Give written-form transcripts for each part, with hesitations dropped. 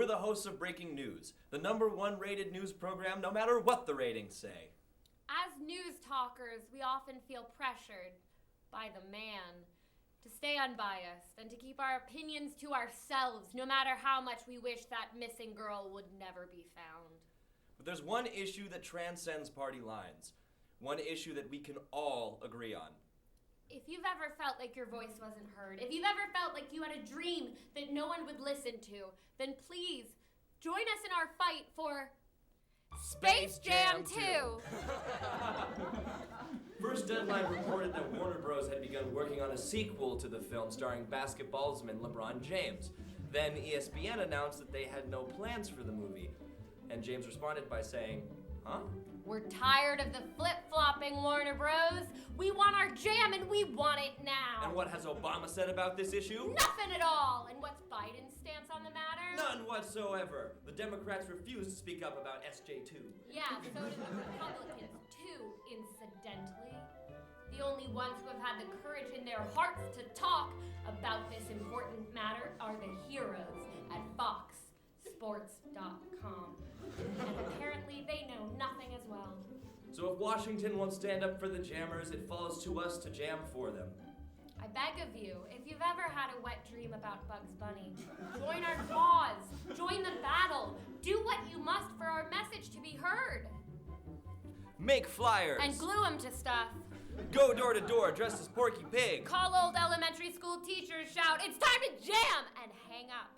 We're the hosts of Breaking News, the #1 rated news program no matter what the ratings say. As news talkers, we often feel pressured by the man to stay unbiased and to keep our opinions to ourselves, no matter how much we wish that missing girl would never be found. But there's one issue that transcends party lines. One issue that we can all agree on. If you've ever felt like your voice wasn't heard, if you've ever felt like you had a dream that no one would listen to, then please join us in our fight for Space Jam 2! First Deadline reported that Warner Bros. Had begun working on a sequel to the film starring basketballsman LeBron James. Then ESPN announced that they had no plans for the movie. And James responded by saying, "Huh? We're tired of the flip-flopping, Warner Bros. We want our jam and we want it now. And what has Obama said about this issue? Nothing at all. And what's Biden's stance on the matter? None whatsoever. The Democrats refuse to speak up about SJ2. Yeah, so do the Republicans too, incidentally. The only ones who have had the courage in their hearts to talk about this important matter are the heroes at FoxSports.com. And apparently they know nothing as well. So if Washington won't stand up for the jammers, it falls to us to jam for them. I beg of you, if you've ever had a wet dream about Bugs Bunny, join our cause, join the battle, do what you must for our message to be heard. Make flyers. And glue them to stuff. Go door to door dressed as Porky Pig. Call old elementary school teachers, shout, "It's time to jam!" and hang up.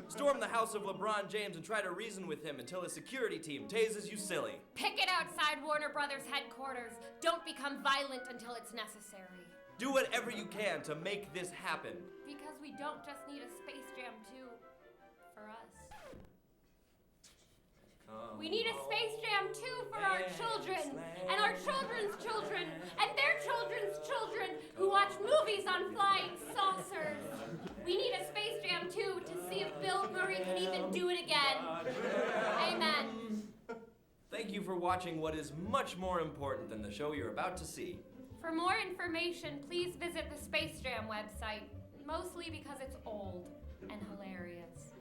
Storm the house of LeBron James and try to reason with him until his security team tases you silly. Pick it outside Warner Brothers headquarters. Don't become violent until it's necessary. Do whatever you can to make this happen. Because we don't just need a Space Jam 2 for us. We need a Space Jam 2 for our children, and our children's children, and their children's children who watch movies on flying saucers. We need a Space Jam 2 to see if Bill Murray can even do it again. Amen. Thank you for watching what is much more important than the show you're about to see. For more information, please visit the Space Jam website, mostly because it's old and hilarious.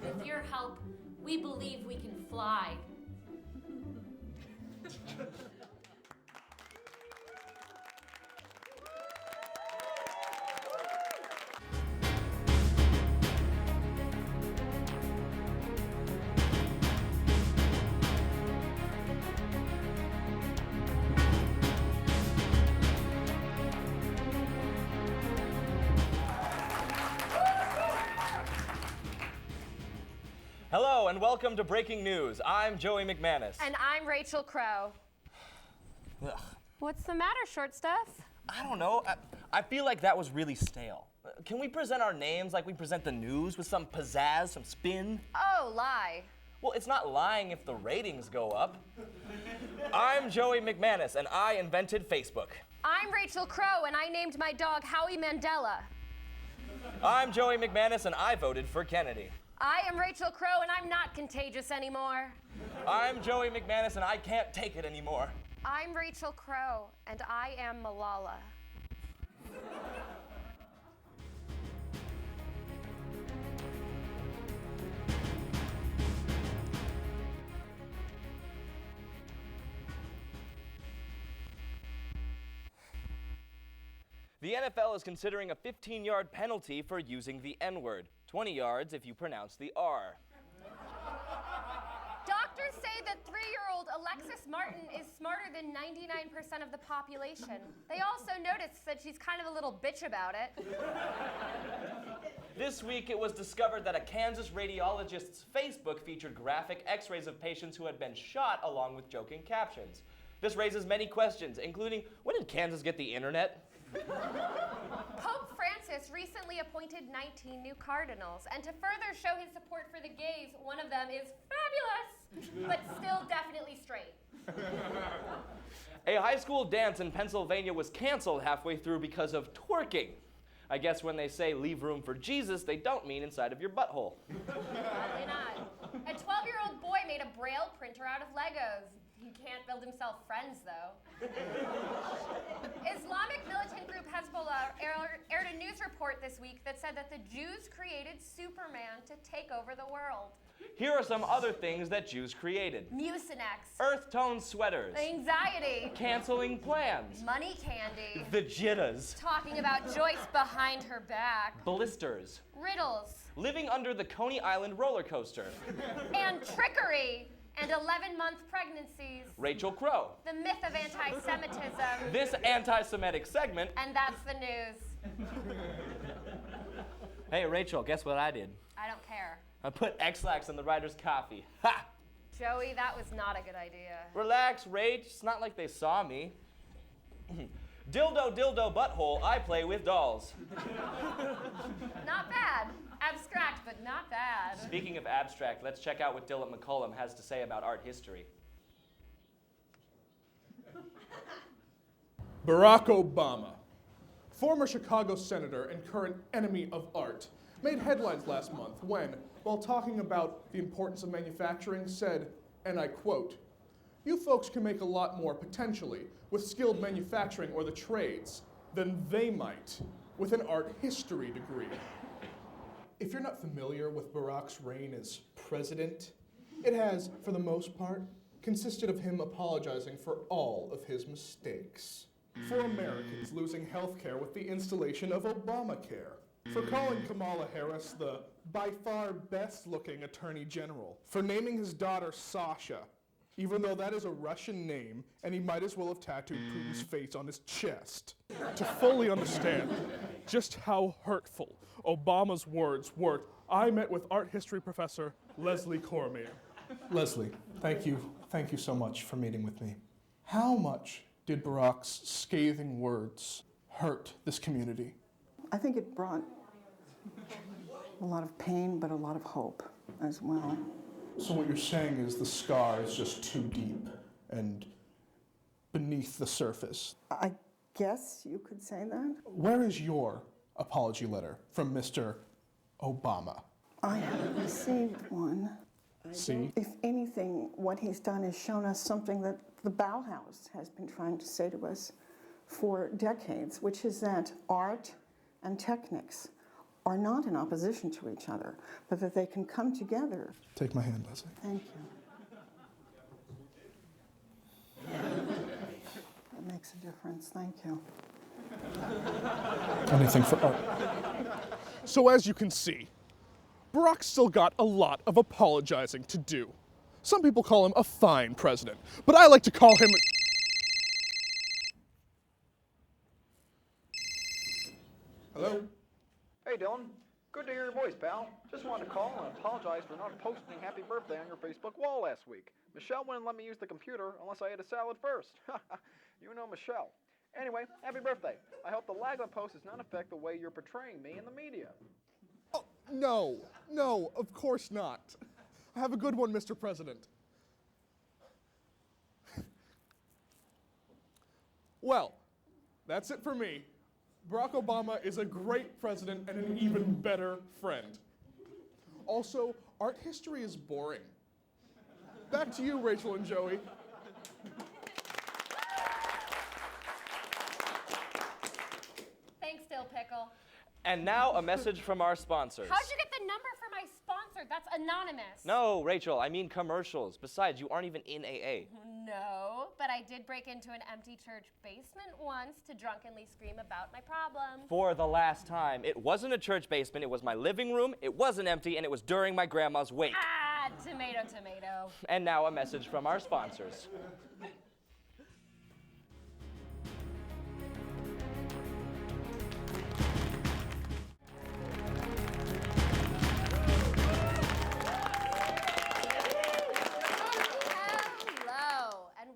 With your help, we believe we can fly. Hello and welcome to Breaking News. I'm Joey McManus. And I'm Rachel Crow. Ugh. What's the matter, short stuff? I don't know. I feel like that was really stale. Can we present our names like we present the news with some pizzazz, some spin? Oh, lie. Well, it's not lying if the ratings go up. I'm Joey McManus and I invented Facebook. I'm Rachel Crow and I named my dog Howie Mandela. I'm Joey McManus and I voted for Kennedy. I am Rachel Crow and I'm not contagious anymore. I'm Joey McManus and I can't take it anymore. I'm Rachel Crow and I am Malala. The NFL is considering a 15-yard penalty for using the N-word. 20 yards if you pronounce the R. Doctors say that 3-year-old Alexis Martin is smarter than 99% of the population. They also noticed that she's kind of a little bitch about it. This week it was discovered that a Kansas radiologist's Facebook featured graphic x-rays of patients who had been shot along with joking captions. This raises many questions, including, when did Kansas get the internet? Pope Francis recently appointed 19 new cardinals, and to further show his support for the gays, one of them is fabulous, but still definitely straight. A high school dance in Pennsylvania was canceled halfway through because of twerking. I guess when they say leave room for Jesus, they don't mean inside of your butthole. Probably not. A 12-year-old boy made a Braille printer out of Legos. He can't build himself friends, though. Islamic militant group Hezbollah aired a news report this week that said that the Jews created Superman to take over the world. Here are some other things that Jews created. Mucinex. Earth-tone sweaters. Anxiety. Canceling plans. Money candy. The Jittas. Talking about Joyce behind her back. Blisters. Riddles. Living under the Coney Island roller coaster. And trickery. And 11-month pregnancies. Rachel Crow. The myth of anti-Semitism. This anti-Semitic segment. And that's the news. Hey, Rachel, guess what I did? I don't care. I put X-Lax in the writer's coffee. Ha! Joey, that was not a good idea. Relax, Rach. It's not like they saw me. Dildo, dildo, butthole, I play with dolls. Not bad. Abstract, but not bad. Speaking of abstract, let's check out what Dylan McCollum has to say about art history. Barack Obama, former Chicago senator and current enemy of art, made headlines last month when, while talking about the importance of manufacturing, said, and I quote, "You folks can make a lot more potentially with skilled manufacturing or the trades than they might with an art history degree." If you're not familiar with Barack's reign as president, it has, for the most part, consisted of him apologizing for all of his mistakes. For Americans losing health care with the installation of Obamacare. For calling Kamala Harris the by far best-looking attorney general. For naming his daughter Sasha, even though that is a Russian name, and he might as well have tattooed Putin's face on his chest. To fully understand just how hurtful Obama's words were, I met with art history professor Leslie Cormier. Leslie, thank you so much for meeting with me. How much did Barack's scathing words hurt this community? I think it brought a lot of pain, but a lot of hope as well. So what you're saying is the scar is just too deep and beneath the surface. I guess you could say that. Where is your apology letter from Mr. Obama? I haven't received one. See? If anything, what he's done is shown us something that the Bauhaus has been trying to say to us for decades, which is that art and technics are not in opposition to each other, but that they can come together. Take my hand, Leslie. Thank you. That makes a difference. Thank you. Anything for art. So as you can see, Barack's still got a lot of apologizing to do. Some people call him a fine president, but I like to call him... Hello? Hey Dylan, good to hear your voice, pal. Just wanted to call and apologize for not posting happy birthday on your Facebook wall last week. Michelle wouldn't let me use the computer unless I ate a salad first. You know Michelle. Anyway, happy birthday. I hope the lag on post does not affect the way you're portraying me in the media. Oh, no, of course not. Have a good one, Mr. President. Well, that's it for me. Barack Obama is a great president and an even better friend. Also, art history is boring. Back to you, Rachel and Joey. Thanks, Dill Pickle. And now a message from our sponsors. How'd you get the number for my sponsor? That's anonymous. No, Rachel, I mean commercials. Besides, you aren't even in AA. No, but I did break into an empty church basement once to drunkenly scream about my problems. For the last time. It wasn't a church basement, it was my living room, it wasn't empty, and it was during my grandma's wake. Ah, tomato, tomato. And now a message from our sponsors.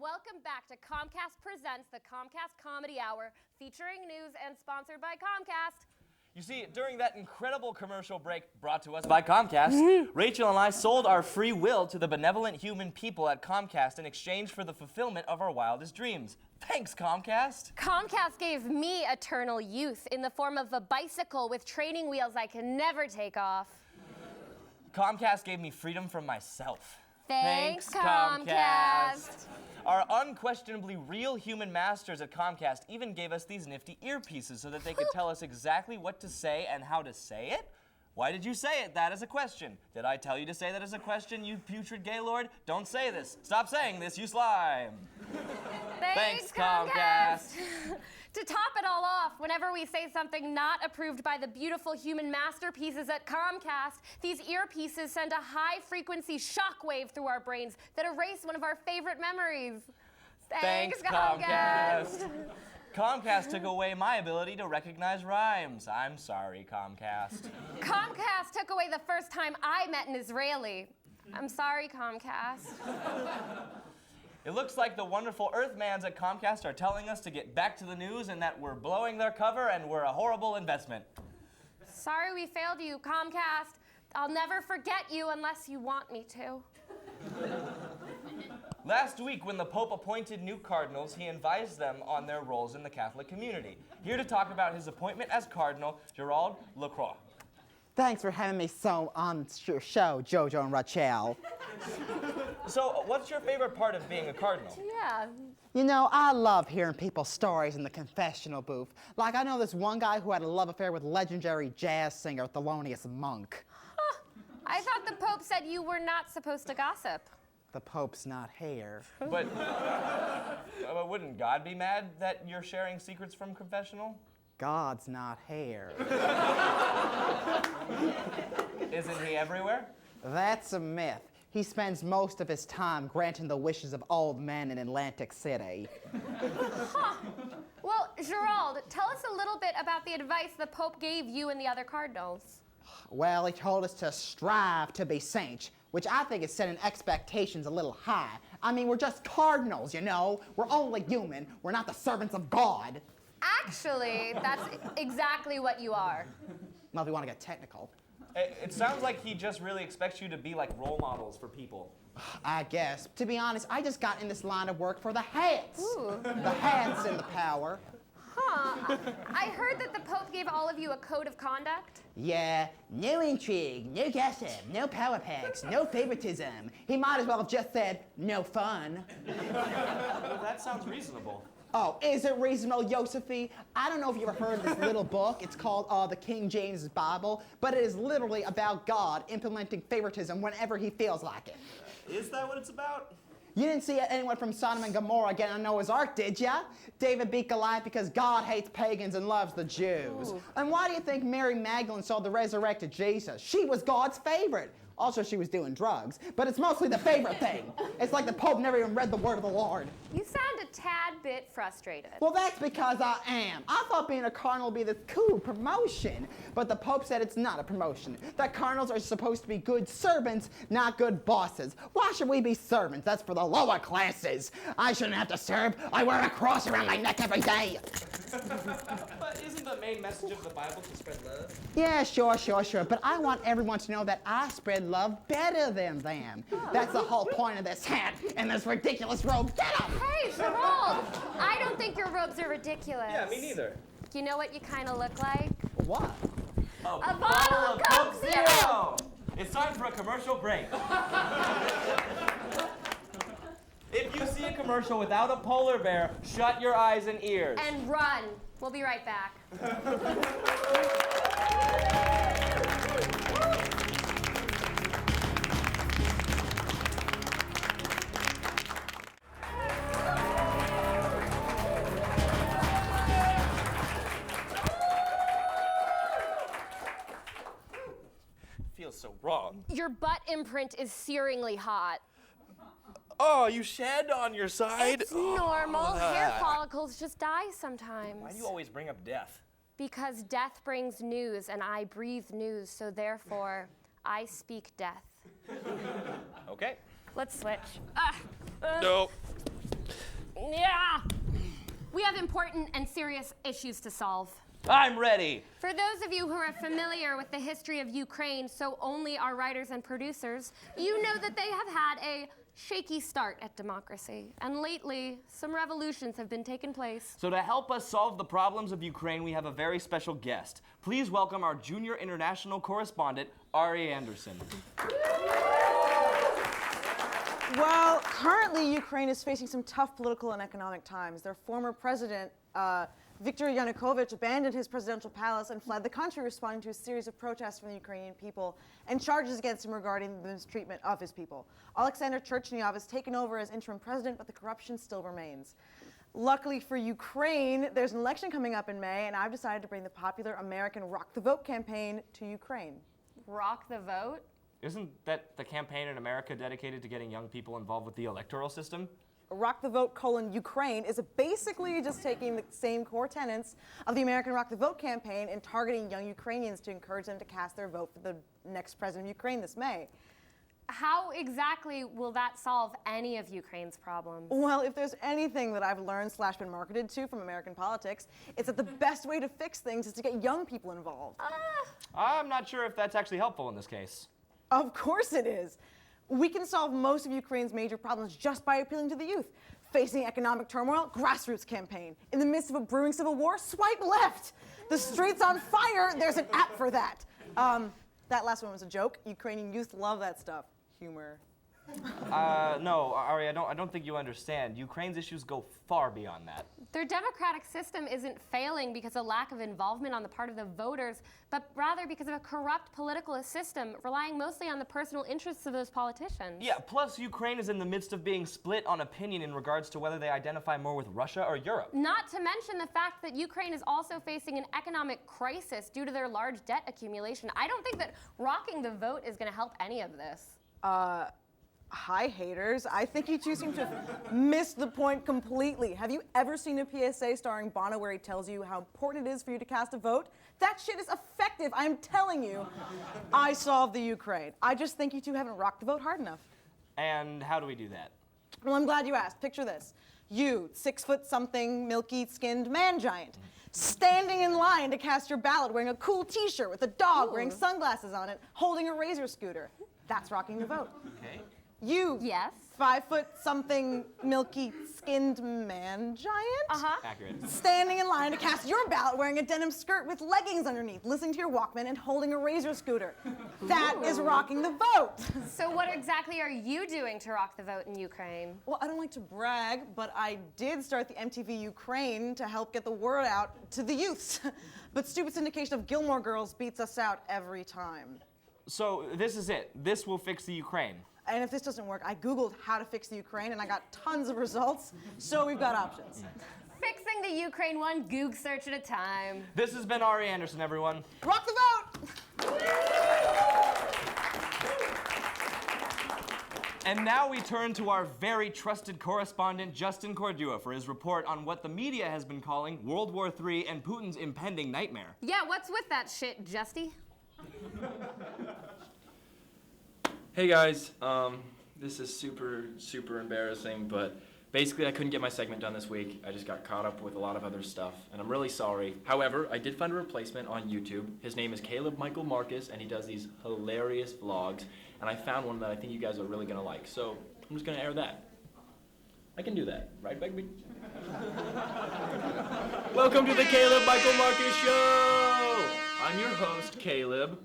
Welcome back to Comcast Presents, the Comcast Comedy Hour, featuring news and sponsored by Comcast. You see, during that incredible commercial break brought to us by Comcast, Rachel and I sold our free will to the benevolent human people at Comcast in exchange for the fulfillment of our wildest dreams. Thanks, Comcast. Comcast gave me eternal youth in the form of a bicycle with training wheels I can never take off. Comcast gave me freedom from myself. Thanks, Comcast. Our unquestionably real human masters at Comcast even gave us these nifty earpieces so that they could tell us exactly what to say and how to say it. Why did you say it? That is a question. Did I tell you to say that as a question, you putrid gaylord? Don't say this. Stop saying this, you slime. Thanks, Comcast. To top it all off, whenever we say something not approved by the beautiful human masterpieces at Comcast, these earpieces send a high-frequency shockwave through our brains that erase one of our favorite memories. Thanks, Comcast. Comcast took away my ability to recognize rhymes. I'm sorry, Comcast. Comcast took away the first time I met an Israeli. I'm sorry, Comcast. It looks like the wonderful Earthmans at Comcast are telling us to get back to the news and that we're blowing their cover and we're a horrible investment. Sorry we failed you, Comcast. I'll never forget you unless you want me to. Last week, when the Pope appointed new cardinals, he advised them on their roles in the Catholic community. Here to talk about his appointment as cardinal, Gerald Lacroix. Thanks for having me on your show, Jojo and Rachel. So, what's your favorite part of being a cardinal? Yeah. You know, I love hearing people's stories in the confessional booth. Like, I know this one guy who had a love affair with legendary jazz singer Thelonious Monk. Huh. I thought the Pope said you were not supposed to gossip. The Pope's not here. But wouldn't God be mad that you're sharing secrets from confessional? God's not here. Isn't he everywhere? That's a myth. He spends most of his time granting the wishes of old men in Atlantic City. Huh. Well, Gerald, tell us a little bit about the advice the Pope gave you and the other cardinals. Well, he told us to strive to be saints, which I think is setting expectations a little high. I mean, we're just cardinals, you know? We're only human. We're not the servants of God. Actually, that's exactly what you are. Well, if you want to get technical. It sounds like he just really expects you to be like role models for people. I guess. To be honest, I just got in this line of work for the hats. Ooh. The hats and the power. Huh. I heard that the Pope gave all of you a code of conduct. Yeah, no intrigue, no gossip, no power packs, no favoritism. He might as well have just said, no fun. Well, that sounds reasonable. Oh, is it reasonable, Josephine? I don't know if you ever heard of this little book. It's called the King James Bible, but it is literally about God implementing favoritism whenever he feels like it. Is that what it's about? You didn't see anyone from Sodom and Gomorrah get on Noah's Ark, did ya? David beat Goliath because God hates pagans and loves the Jews. Ooh. And why do you think Mary Magdalene saw the resurrected Jesus? She was God's favorite. Also, she was doing drugs, but it's mostly the favorite thing. It's like the Pope never even read the word of the Lord. You sound a tad bit frustrated. Well, that's because I am. I thought being a cardinal would be this cool promotion, but the Pope said it's not a promotion. That cardinals are supposed to be good servants, not good bosses. Why should we be servants? That's for the lower classes. I shouldn't have to serve. I wear a cross around my neck every day. But isn't the main message of the Bible to spread love? Yeah, sure. But I want everyone to know that I spread love better than them. That's the whole point of this hat and this ridiculous robe. Get 'em! Hey, Gerald! I don't think your robes are ridiculous. Yeah, me neither. You know what you kind of look like? What? A bottle of Coke Zero! It's time for a commercial break. If you see a commercial without a polar bear, shut your eyes and ears. And run. We'll be right back. Feels so wrong. Your butt imprint is searingly hot. Oh, you shed on your side? It's normal. Hair follicles just die sometimes. Why do you always bring up death? Because death brings news, and I breathe news, so therefore, I speak death. Okay. Let's switch. No. Yeah! We have important and serious issues to solve. I'm ready. For those of you who are familiar with the history of Ukraine, so only our writers and producers, you know that they have had a shaky start at democracy. And lately, some revolutions have been taking place. So to help us solve the problems of Ukraine, we have a very special guest. Please welcome our junior international correspondent, Ari Anderson. Lately, Ukraine is facing some tough political and economic times. Their former president, Viktor Yanukovych, abandoned his presidential palace and fled the country, responding to a series of protests from the Ukrainian people and charges against him regarding the mistreatment of his people. Alexander Turchynov has taken over as interim president, but the corruption still remains. Luckily for Ukraine, there's an election coming up in May, and I've decided to bring the popular American Rock the Vote campaign to Ukraine. Rock the vote? Isn't that the campaign in America dedicated to getting young people involved with the electoral system? Rock the Vote Ukraine is basically just taking the same core tenets of the American Rock the Vote campaign and targeting young Ukrainians to encourage them to cast their vote for the next president of Ukraine this May. How exactly will that solve any of Ukraine's problems? Well, if there's anything that I've learned / been marketed to from American politics, it's that the best way to fix things is to get young people involved. I'm not sure if that's actually helpful in this case. Of course it is. We can solve most of Ukraine's major problems just by appealing to the youth. Facing economic turmoil, grassroots campaign. In the midst of a brewing civil war, swipe left. The street's on fire, there's an app for that. That last one was a joke. Ukrainian youth love that stuff. Humor. No, Ari, I don't think you understand. Ukraine's issues go far beyond that. Their democratic system isn't failing because of lack of involvement on the part of the voters, but rather because of a corrupt political system relying mostly on the personal interests of those politicians. Yeah, plus Ukraine is in the midst of being split on opinion in regards to whether they identify more with Russia or Europe. Not to mention the fact that Ukraine is also facing an economic crisis due to their large debt accumulation. I don't think that rocking the vote is going to help any of this. Hi, haters. I think you two seem to have missed the point completely. Have you ever seen a PSA starring Bono where he tells you how important it is for you to cast a vote? That shit is effective, I'm telling you. I solved the Ukraine. I just think you two haven't rocked the vote hard enough. And how do we do that? Well, I'm glad you asked. Picture this. You, 6-foot-something, milky-skinned man giant, standing in line to cast your ballot wearing a cool t-shirt with a dog wearing sunglasses on it, holding a razor scooter. That's rocking the vote. Okay. You, Yes? 5-foot-something, milky-skinned man giant, Accurate. standing in line to cast your ballot wearing a denim skirt with leggings underneath, listening to your Walkman and holding a razor scooter. That is rocking the vote. So what exactly are you doing to rock the vote in Ukraine? Well, I don't like to brag, but I did start the MTV Ukraine to help get the word out to the youths. But stupid syndication of Gilmore Girls beats us out every time. So this is it. This will fix the Ukraine. And if this doesn't work, I Googled how to fix the Ukraine and I got tons of results, so we've got options. Fixing the Ukraine one Goog search at a time. This has been Ari Anderson, everyone. Rock the vote! And now we turn to our very trusted correspondent, Justin Cordua, for his report on what the media has been calling World War III and Putin's impending nightmare. Yeah, what's with that shit, Justy? Hey guys, this is super embarrassing, but basically I couldn't get my segment done this week. I just got caught up with a lot of other stuff, and I'm really sorry. However, I did find a replacement on YouTube. His name is Caleb Michael Marcus, and he does these hilarious vlogs, and I found one that I think you guys are really gonna like, so I'm just gonna air that. I can do that, right, Begbie? Welcome to the Caleb Michael Marcus Show! I'm your host, Caleb.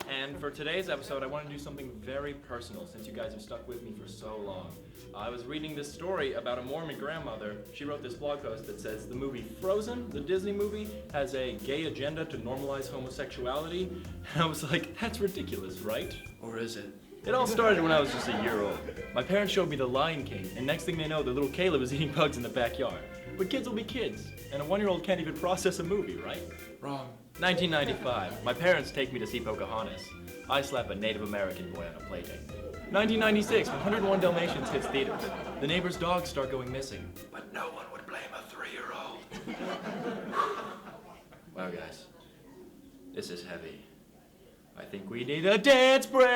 And for today's episode, I want to do something very personal since you guys have stuck with me for so long. I was reading this story about a Mormon grandmother. She wrote this blog post that says the movie Frozen, the Disney movie, has a gay agenda to normalize homosexuality. And I was like, that's ridiculous, right? Or is it? It all started when I was just a year old. My parents showed me The Lion King, and next thing they know, the little Caleb is eating bugs in the backyard. But kids will be kids, and a 1-year-old can't even process a movie, right? Wrong. 1995, my parents take me to see Pocahontas. I slap a Native American boy on a playdate. 1996, 101 Dalmatians hits theaters. The neighbor's dogs start going missing, but no one would blame a 3-year-old. Wow, guys, this is heavy. I think we need a dance break!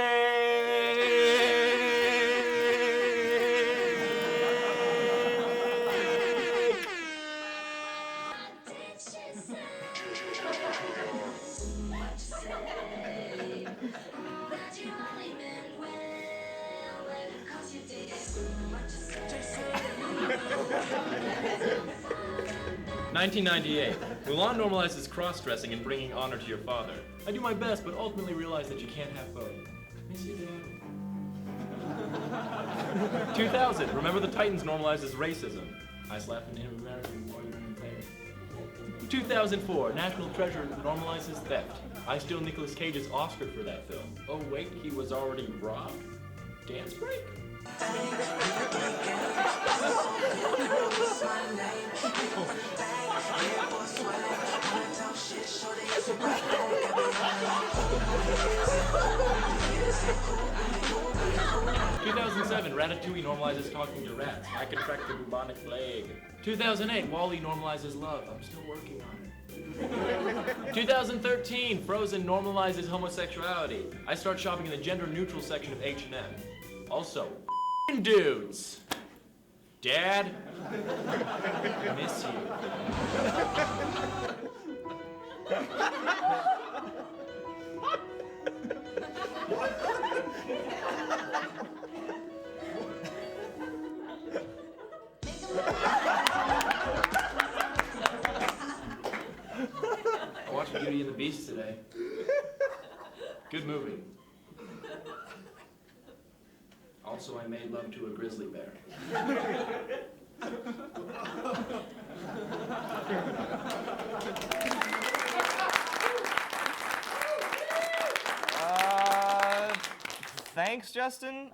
(1998) Mulan normalizes cross-dressing and bringing honor to your father. I do my best, but ultimately realize that you can't have both. Miss you, Dad. 2000, remember the Titans normalizes racism. I slapped an Native American while you were in the player. 2004, National Treasure normalizes theft. I steal Nicolas Cage's Oscar for that film. Oh wait, he was already robbed? Dance break? 2007, Ratatouille normalizes talking to rats. I contract the bubonic plague. 2008, Wall-E normalizes love. I'm still working on it. 2013, Frozen normalizes homosexuality. I start shopping in the gender-neutral section of H&M. Also, dudes. Dad, I miss you. I watched Beauty and the Beast today. Good movie. Also, I made love to a grizzly bear. Thanks, Justin.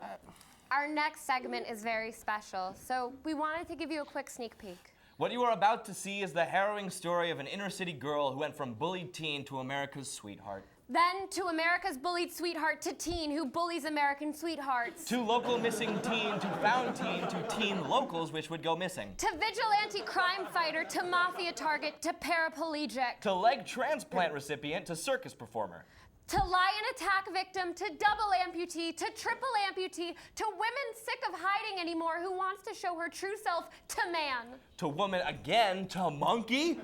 Our next segment is very special, so we wanted to give you a quick sneak peek. What you are about to see is the harrowing story of an inner-city girl who went from bullied teen to America's sweetheart. Then to America's bullied sweetheart to teen who bullies American sweethearts. To local missing teen, to found teen, to teen locals which would go missing. To vigilante crime fighter, to mafia target, to paraplegic. To leg transplant recipient, to circus performer. To lion attack victim, to double amputee, to triple amputee, to women sick of hiding anymore who wants to show her true self to man. To woman again, to monkey.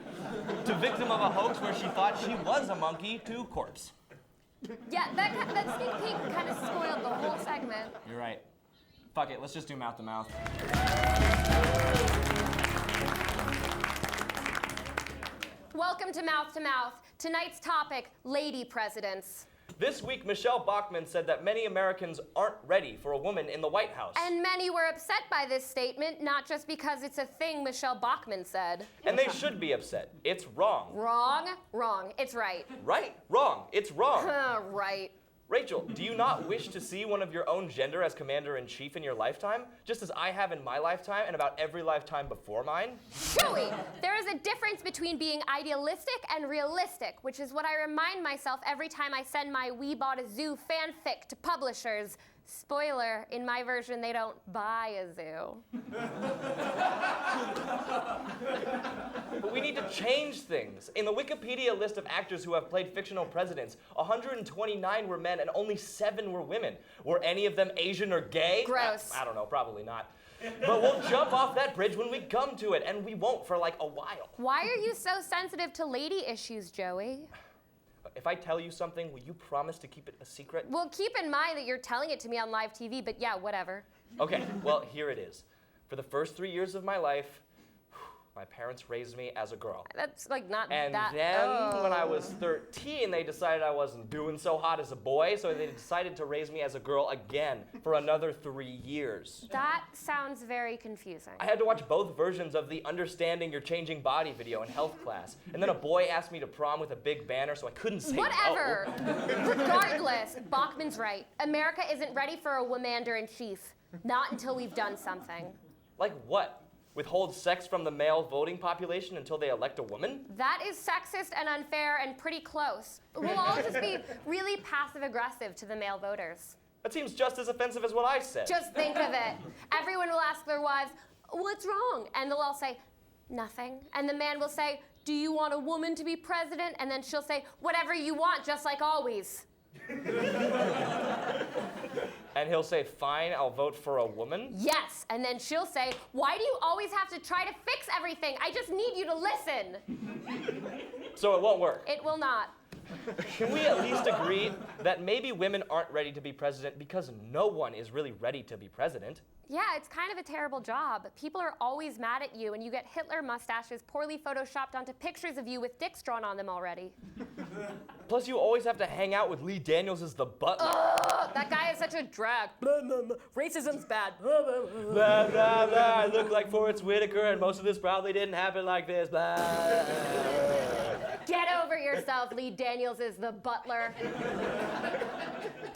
To victim of a hoax where she thought she was a monkey, to corpse. Yeah, that sneak peek kind of spoiled the whole segment. You're right. Fuck it, let's just do mouth to mouth. Welcome to Mouth to Mouth. Tonight's topic, lady presidents. This week, Michelle Bachmann said that many Americans aren't ready for a woman in the White House. And many were upset by this statement, not just because it's a thing Michelle Bachmann said. And they should be upset. It's wrong. Wrong? Wrong. It's right. Right? Wrong. It's wrong. Right. Rachel, do you not wish to see one of your own gender as commander-in-chief in your lifetime? Just as I have in my lifetime and about every lifetime before mine? Joey, there is a difference between being idealistic and realistic, which is what I remind myself every time I send my We Bought a Zoo fanfic to publishers. Spoiler, in my version, they don't buy a zoo. But we need to change things. In the Wikipedia list of actors who have played fictional presidents, 129 were men and only 7 were women. Were any of them Asian or gay? Gross. I don't know, probably not. But we'll jump off that bridge when we come to it, and we won't for like a while. Why are you so sensitive to lady issues, Joey? If I tell you something, will you promise to keep it a secret? Well, keep in mind that you're telling it to me on live TV, but yeah, whatever. Okay, well, here it is. For the first 3 years of my life, my parents raised me as a girl. That's like not And that. then when I was 13, they decided I wasn't doing so hot as a boy, so they decided to raise me as a girl again for another 3 years. That sounds very confusing. I had to watch both versions of the Understanding Your Changing Body video in health class. And then a boy asked me to prom with a big banner, so I couldn't say Whatever. no. Regardless, Bachmann's right. America isn't ready for a womander-in-chief. Not until we've done something. Like what? Withhold sex from the male voting population until they elect a woman? That is sexist and unfair and pretty close. We'll all just be really passive-aggressive to the male voters. That seems just as offensive as what I said. Just think of it. Everyone will ask their wives, what's wrong? And they'll all say, nothing. And the man will say, do you want a woman to be president? And then she'll say, whatever you want, just like always. And he'll say, fine, I'll vote for a woman? Yes, and then she'll say, why do you always have to try to fix everything? I just need you to listen. So it won't work. It will not. Can we at least agree that maybe women aren't ready to be president because no one is really ready to be president? Yeah, it's kind of a terrible job. People are always mad at you, and you get Hitler mustaches poorly photoshopped onto pictures of you with dicks drawn on them already. Plus, you always have to hang out with Lee Daniels as the butler. Ugh, that guy is such a drag. Racism's bad. Blah, blah, blah. I look like Forrest Whitaker, and most of this probably didn't happen like this. Blah. Get over yourself. Lee Daniels is the butler.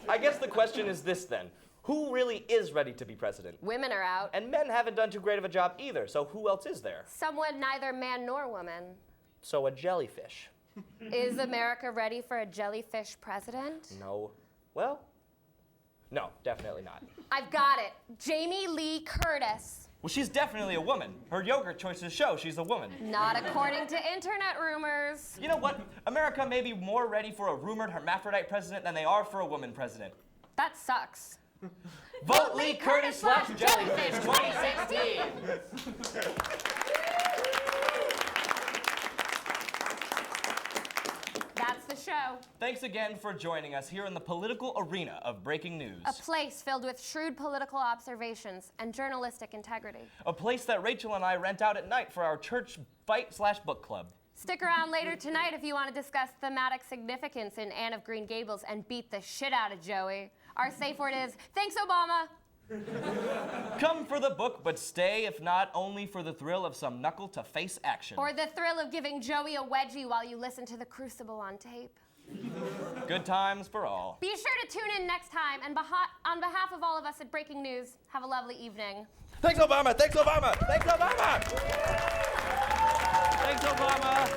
I guess the question is this then. Who really is ready to be president? Women are out. And men haven't done too great of a job either, so who else is there? Someone neither man nor woman. So a jellyfish. Is America ready for a jellyfish president? No. Well, no, definitely not. I've got it. Jamie Lee Curtis. Well, she's definitely a woman. Her yogurt choices show she's a woman. Not according to internet rumors. You know what? America may be more ready for a rumored hermaphrodite president than they are for a woman president. That sucks. Vote Lee Curtis / Jellyfish 2016! That's the show. Thanks again for joining us here in the political arena of breaking news. A place filled with shrewd political observations and journalistic integrity. A place that Rachel and I rent out at night for our church fight/book club. Stick around later tonight if you want to discuss thematic significance in Anne of Green Gables and beat the shit out of Joey. Our safe word is, thanks, Obama. Come for the book, but stay, if not only for the thrill of some knuckle-to-face action. Or the thrill of giving Joey a wedgie while you listen to The Crucible on tape. Good times for all. Be sure to tune in next time, and on behalf of all of us at Breaking News, have a lovely evening. Thanks, Obama! Thanks, Obama! Thanks, Obama! Thanks, Obama!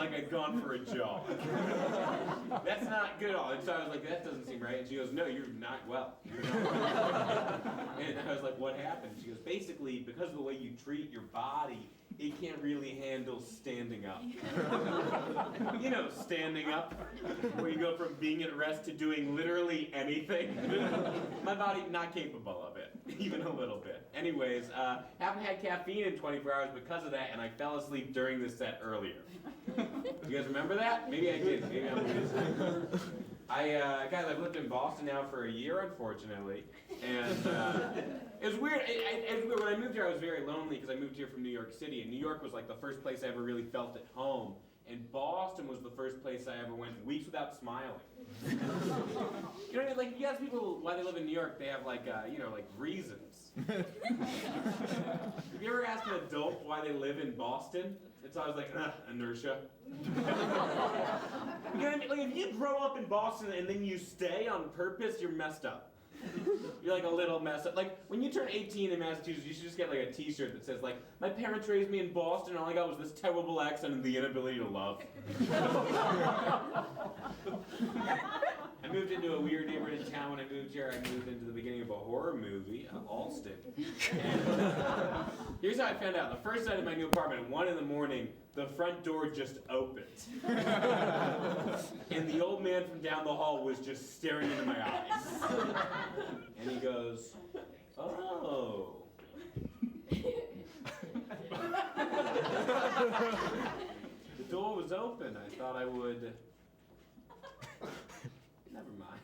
like I'd gone for a jog. That's not good at all. And so I was like, that doesn't seem right. And she goes, no, you're not well. You're not well. And I was like, what happened? She goes, basically, because of the way you treat your body, it can't really handle standing up. You know, standing up, where you go from being at rest to doing literally anything. My body not capable of it, even a little bit. Anyways, haven't had caffeine in 24 hours because of that, and I fell asleep during the set earlier. You guys remember that? Maybe I did. Maybe I'm losing. Guys, I've lived in Boston now for a year, unfortunately, and it was weird. When I moved here, I was very lonely because I moved here from New York City, and New York was like the first place I ever really felt at home, and Boston was the first place I ever went weeks without smiling. You know what I mean? Like, you ask people why they live in New York, they have like, like reasons. Have you ever asked an adult why they live in Boston? It's always like, inertia. You know what I mean? Like, if you grow up in Boston and then you stay on purpose, you're messed up. You're like a little messed up. Like, when you turn 18 in Massachusetts, you should just get like a t-shirt that says like, my parents raised me in Boston and all I got was this terrible accent and the inability to love. I moved into a weird neighborhood in town when I moved here. I moved into the beginning of a horror movie, Alston. And here's how I found out. The first night in my new apartment, at 1 in the morning, the front door just opened. And the old man from down the hall was just staring into my eyes. And he goes, oh. The door was open. I thought I would... Never mind.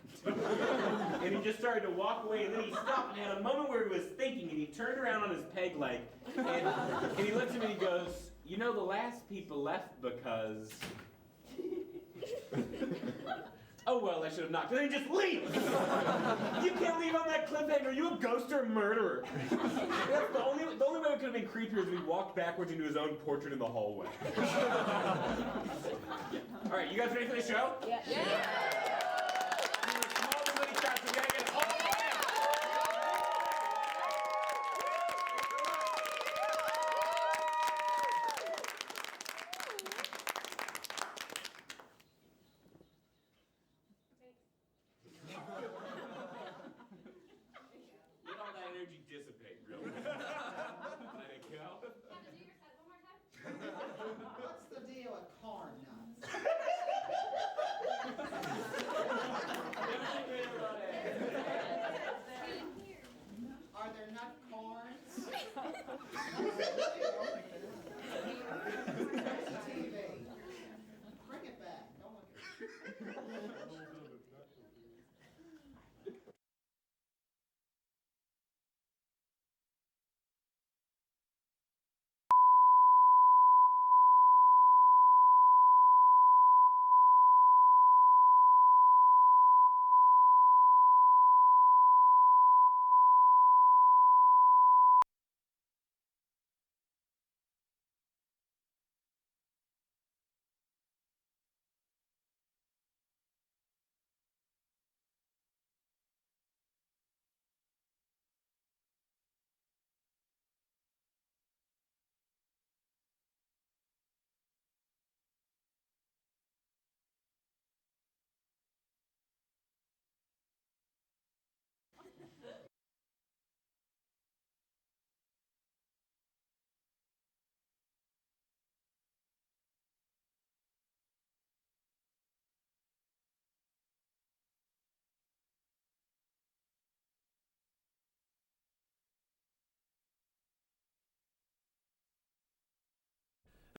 And he just started to walk away, and then he stopped and had a moment where he was thinking, and he turned around on his peg leg, and he looked at me and he goes, you know, the last people left because... Oh, well, I should have knocked. And then he just leaves! You can't leave on that cliffhanger. Are you a ghost or a murderer? That's the only way it could have been creepier is if he walked backwards into his own portrait in the hallway. All right, you guys ready for the show? Yeah.